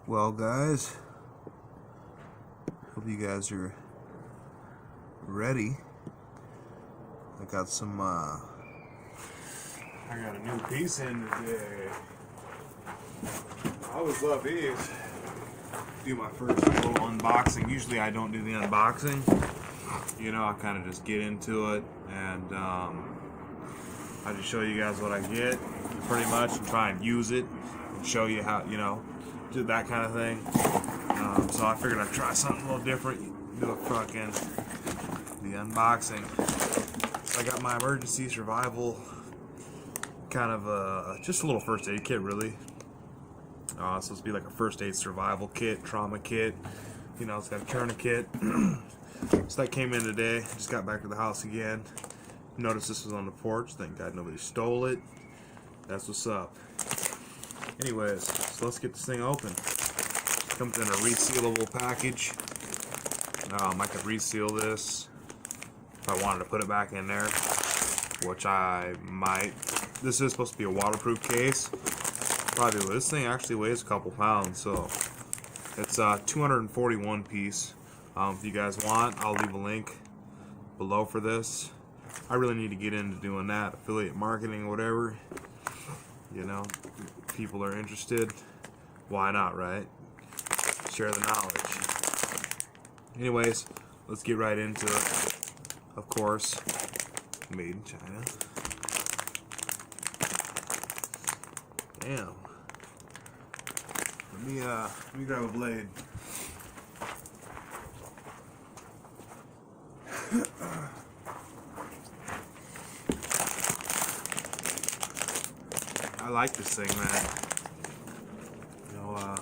Well, guys, hope you guys are ready. I got a new piece in today. I always love these. Do my first little unboxing. Usually I don't do the unboxing. You know, I kind of just get into it and I just show you guys what I get pretty much and try and use it and show you how, you know, do that kind of thing. So I figured I'd try something a little different. Do the unboxing. So I got my emergency survival kind of just a little first aid kit, really. It's supposed to be like a first aid survival kit, trauma kit. You know, it's got a tourniquet. So that came in today. Just got back to the house again. Noticed this was on the porch. Thank God nobody stole it. That's what's up. Anyways, so let's get this thing open. Comes in a resealable package. I could reseal this if I wanted to put it back in there, which I might. This is supposed to be a waterproof case. Probably this thing actually weighs a couple pounds, so it's 241 piece. If you guys want, I'll leave a link below for this. I really need to get into doing that, affiliate marketing or whatever. You know, people are interested. Why not, right? Share the knowledge. Anyways, let's get right into it. Of course, made in China. Damn. Let me grab a blade. I like this thing, man. You know,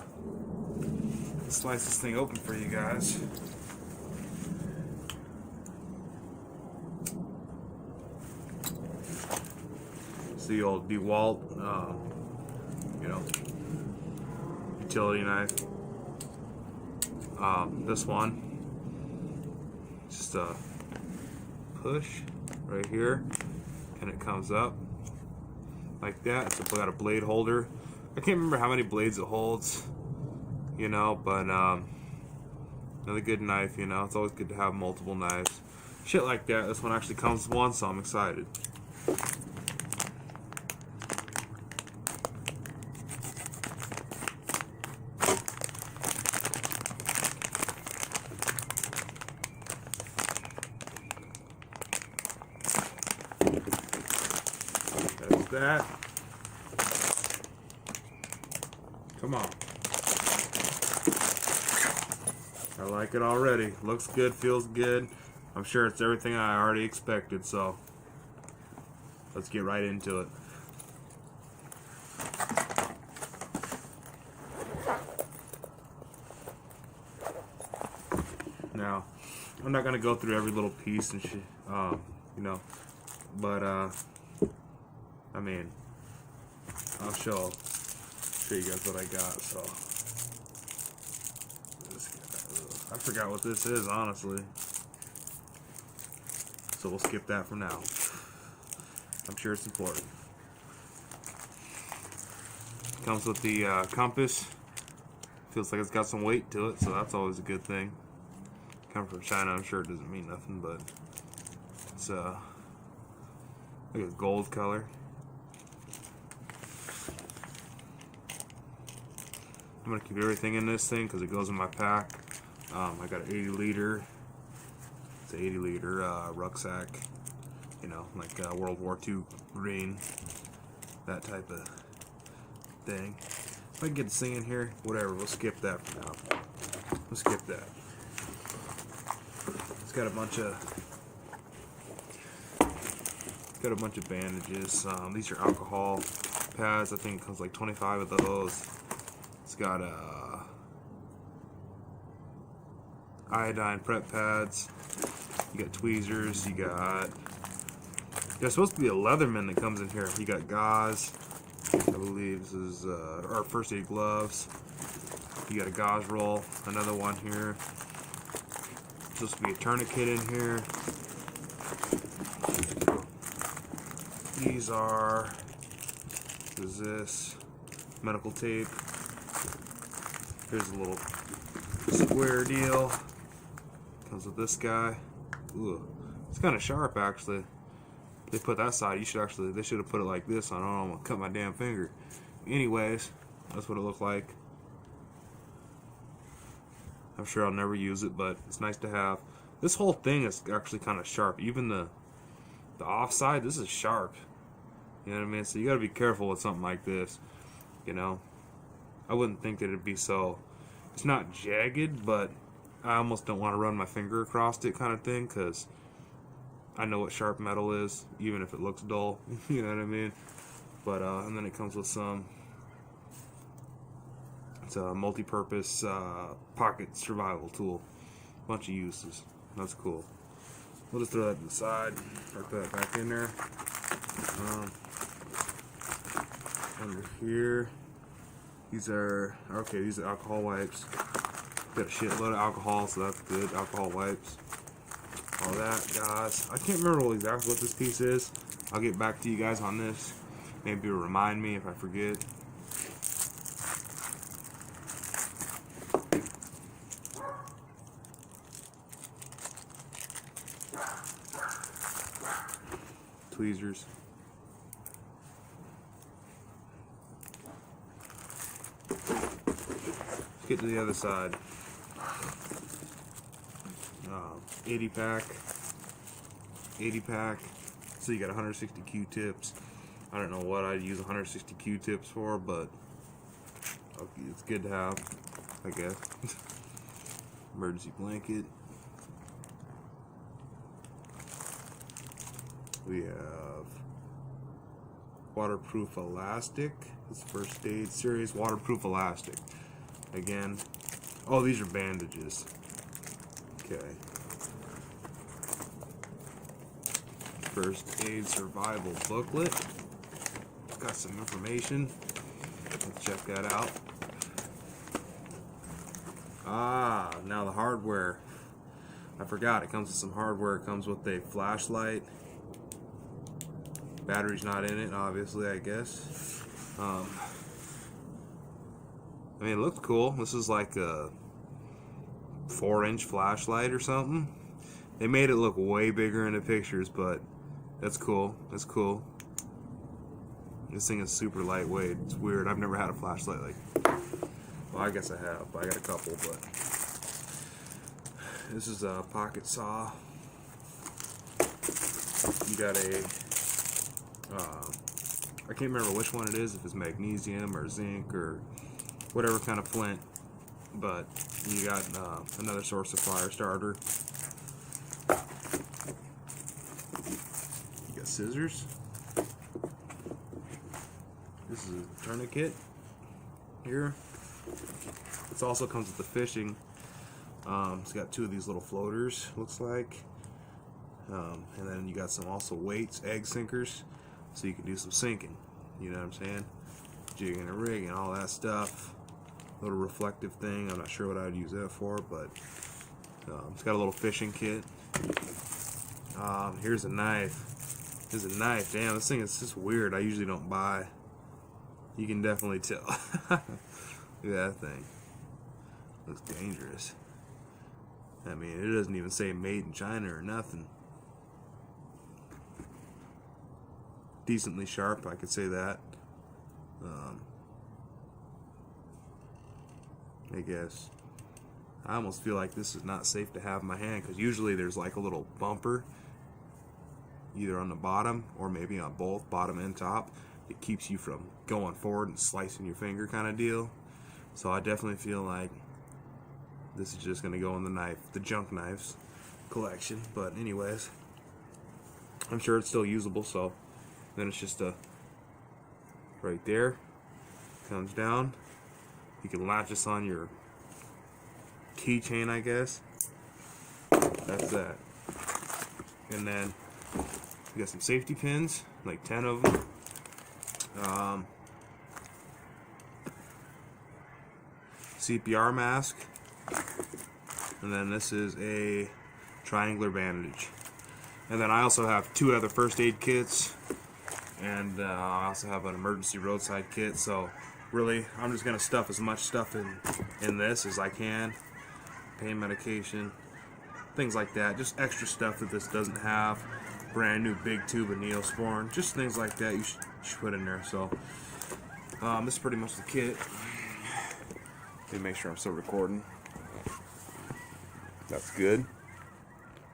let's slice this thing open for you guys. It's the old DeWalt, you know, utility knife. This one, just a push right here, and it comes up like that. It's got a blade holder. I can't remember how many blades it holds, you know, but another good knife, you know. It's always good to have multiple knives. Shit like that. This one actually comes with one, so I'm excited. That's that. Come on. I like it already. Looks good, feels good. I'm sure it's everything I already expected, so let's get right into it. Now, I'm not gonna go through every little piece and shit, you know, but I mean, I'll show you guys what I got. So I forgot what this is, honestly, so we'll skip that for now. I'm sure it's important. Comes with the compass. Feels like it's got some weight to it, so that's always a good thing. Coming from China, I'm sure it doesn't mean nothing, but it's like a gold color. I'm gonna keep everything in this thing because it goes in my pack. I got an 80 liter. It's an 80 liter rucksack. You know, like World War II green, that type of thing. If I can get this thing in here, whatever. We'll skip that for now. We'll skip that. It's got a bunch of bandages. These are alcohol pads. I think it comes like 25 of those. It's got iodine prep pads. You got tweezers. You got. There's supposed to be a Leatherman that comes in here. You got gauze. I believe this is our first aid gloves. You got a gauze roll. Another one here. Supposed to be a tourniquet in here. These are. What is this? Medical tape. Here's a little square deal. Comes with this guy. Ooh, it's kind of sharp actually. They put that side. They should have put it like this. I don't know. I'm gonna cut my damn finger. Anyways, that's what it looked like. I'm sure I'll never use it, but it's nice to have. This whole thing is actually kind of sharp. Even the offside, this is sharp. You know what I mean? So you gotta be careful with something like this. You know, I wouldn't think that it'd be so. It's not jagged, but I almost don't want to run my finger across it, kind of thing, because I know what sharp metal is, even if it looks dull. You know what I mean? But and then it comes with some. It's a multi-purpose pocket survival tool. Bunch of uses. That's cool. We'll just throw that to the side. Put that back in there. Under here, these are alcohol wipes. Got a shitload of alcohol, so that's good. Alcohol wipes. All that, guys. I can't remember exactly what this piece is. I'll get back to you guys on this. Maybe it'll remind me if I forget. Tweezers. Let's get to the other side. 80 pack. So you got 160 Q-tips. I don't know what I'd use 160 Q-tips for, but it's good to have, I guess. Emergency blanket. We have waterproof elastic. It's first aid series waterproof elastic. Again, oh, these are bandages. Okay. First aid survival booklet. Got some information. Let's check that out. Now the hardware. I forgot, it comes with some hardware. It comes with a flashlight. Battery's not in it, obviously, I guess. I mean, it looks cool. This is like a 4-inch flashlight or something. They made it look way bigger in the pictures, but that's cool. That's cool. This thing is super lightweight. It's weird. I've never had a flashlight like. Well, I guess I have. I got a couple, but this is a pocket saw. You got a. I can't remember which one it is. If it's magnesium or zinc or whatever kind of flint, but you got another source of fire starter. You got scissors. This is a tourniquet here. It also comes with the fishing. It's got 2 of these little floaters, looks like. And then you got some also weights, egg sinkers, so you can do some sinking. You know what I'm saying? Jigging and rigging, all that stuff. Little reflective thing. I'm not sure what I would use that for, but it's got a little fishing kit. Here's a knife. Here's a knife. Damn, this thing is just weird. I usually don't buy. You can definitely tell. Look at that thing. Looks dangerous. I mean, it doesn't even say made in China or nothing. Decently sharp, I could say that. I guess. I almost feel like this is not safe to have in my hand, because usually there's like a little bumper either on the bottom or maybe on both, bottom and top. It keeps you from going forward and slicing your finger kind of deal. So I definitely feel like this is just going to go in the junk knives collection. But anyways, I'm sure it's still usable. So then it's just right there, comes down. You can latch this on your keychain, I guess. That's that. And then you got some safety pins, like 10 of them. CPR mask. And then this is a triangular bandage. And then I also have 2 other first aid kits. And I also have an emergency roadside kit. So really, I'm just gonna stuff as much stuff in this as I can. Pain medication, things like that. Just extra stuff that this doesn't have. Brand new big tube of Neosporin. Just things like that you should put in there. So this is pretty much the kit. Let me make sure I'm still recording. That's good.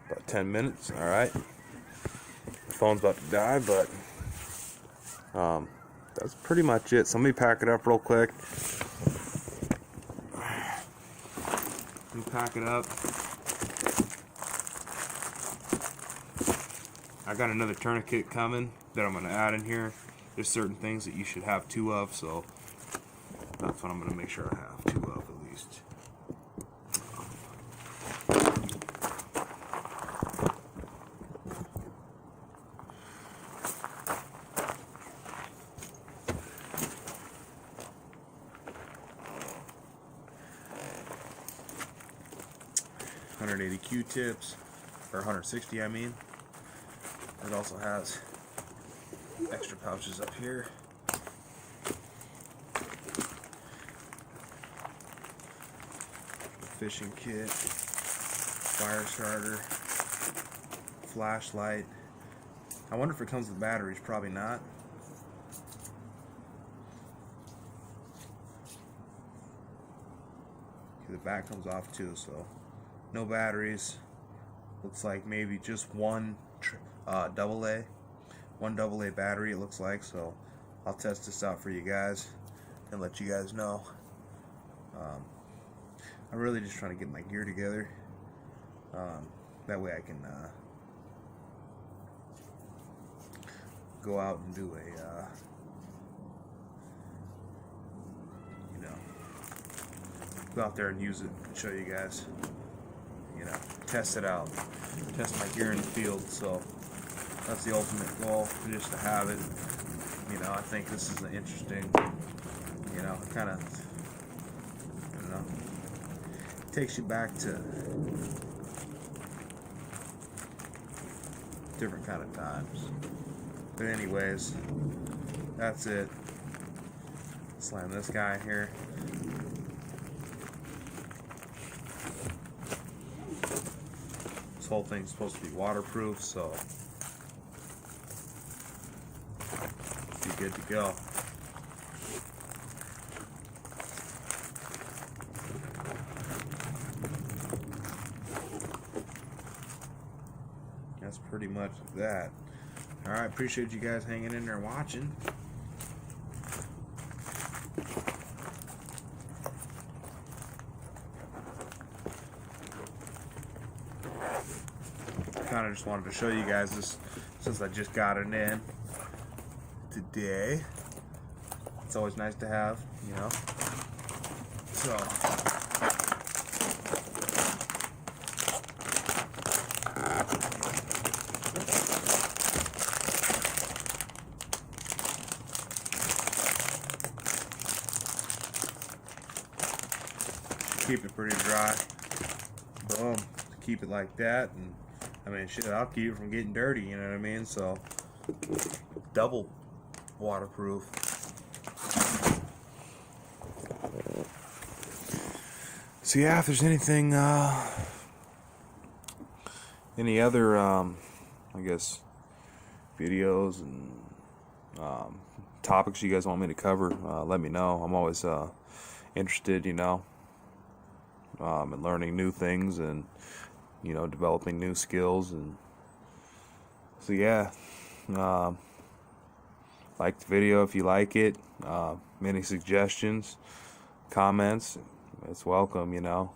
About 10 minutes. All right. The phone's about to die, but that's pretty much it. So let me pack it up real quick. Let me pack it up. I got another tourniquet coming that I'm going to add in here. There's certain things that you should have 2 of, so that's what I'm going to make sure I have 2 of at least. $180 Q-tips, or 160 I mean. It also has extra pouches up here. Fishing kit, fire starter, flashlight. I wonder if it comes with batteries. Probably not. The back comes off too, so no batteries. Looks like maybe just one AA battery, it looks like. So I'll test this out for you guys and let you guys know. I'm really just trying to get my gear together. That way I can go out and do a go out there and use it and show you guys, test it out, test my gear in the field. So that's the ultimate goal, just to have it. I think this is an interesting, kind of, I don't know, takes you back to different kind of times. But anyways, that's it. Slam this guy in here. This whole thing's supposed to be waterproof, so be good to go. That's pretty much that. Alright, appreciate you guys hanging in there watching. Kind of just wanted to show you guys this since I just got it in today. It's always nice to have, So keep it pretty dry. Boom. Keep it like that, and I mean, shit, I'll keep it from getting dirty, you know what I mean? So, double waterproof. So yeah, if there's anything, any other, I guess, videos and topics you guys want me to cover, let me know. I'm always interested, in learning new things and developing new skills. And so yeah, like the video if you like it. Any suggestions, comments, it's welcome. Yeah,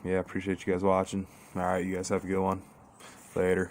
appreciate you guys watching. All right, you guys have a good one. Later.